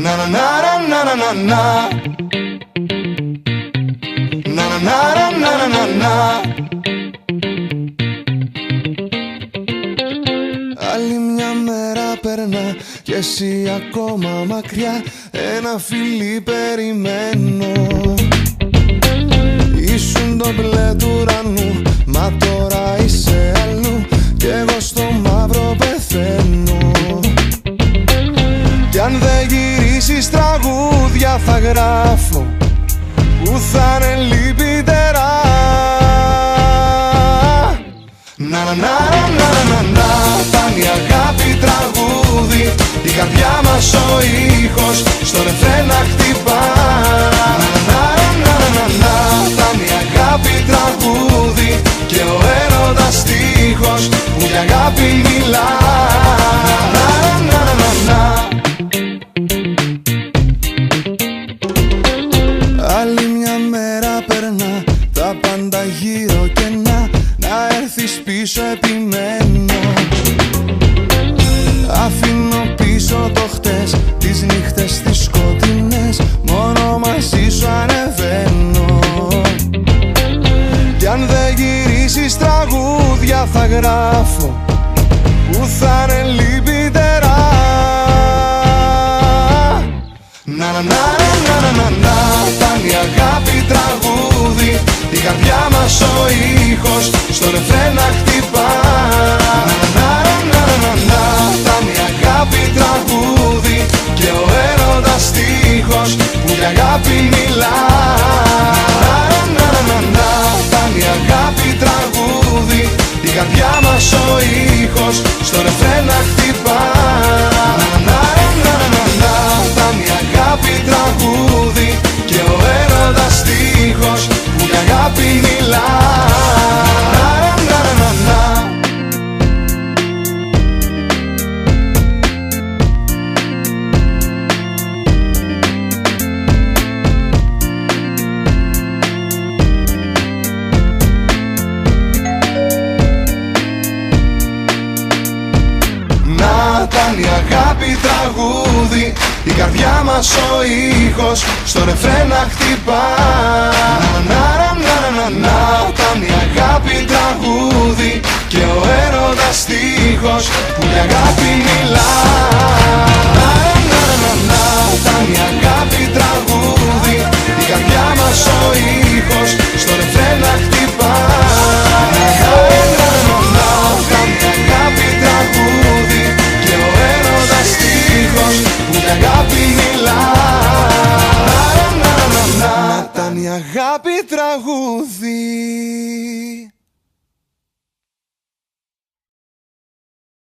Na na na na na na na. Na na na na na na na. Άλλη μια μέρα περνά κι εσύ ακόμα μακριά. Ένα φιλί περιμένω. Ήσουν το μπλε του ουρανού, μα τώρα είσαι αλλού κι εγώ στο μαύρο πεθαίνω. Κι αν δεν γυρίσεις τραγούδια θα γράφω που θα είναι λυπητερά. Να να να να να να, φτάνει αγάπη τραγούδι, η καρδιά μας ο ήχος στο ρεφρέν να χτυπά. Να να να να να, φτάνει αγάπη τραγούδι και ο έρωτας στίχος που για αγάπη μιλά. Να να να να. Άλλη μια μέρα περνά, τα πάντα γύρω κενά. Να έρθεις πίσω επιμένω. Αφήνω πίσω το χτες, τις νύχτες τις σκοτεινές. Μόνο μαζί σου ανεβαίνω. Κι αν δεν γυρίσεις τραγούδια θα γράφω που θα είναι λυπητερά. Να να να να να να να, φτάνει αγάπη τραγούδι, η καρδιά μας ο ήχος στο ρεφρέν να χτυπά. Να να να να να, φτάνει αγάπη τραγούδι και ο έρωτας στίχος που για αγάπη μιλά. Να να να, φτάνει αγάπη τραγούδι, η καρδιά μας ο ήχος στο ρεφρέν να χτυπά. Να να να, φτάνει αγάπη τραγούδι και ο έρωτας στίχος που για αγάπη μιλά. Ήταν η αγάπη τραγούδι, η καρδιά μας ο ήχος στο ρεφρέν να χτυπά. Να να να να, ήταν η αγάπη τραγούδι και ο έρωτας στίχος που για αγάπη μιλά. Να να να, ήταν η αγάπη τραγούδι, η καρδιά μας ο ήχος στο ρεφρέν να χτυπά. Να να, ήταν η αγάπη τραγούδι και ο έρωτας στίχος που για αγάπη μιλά. Να ήταν η αγάπη τραγούδι.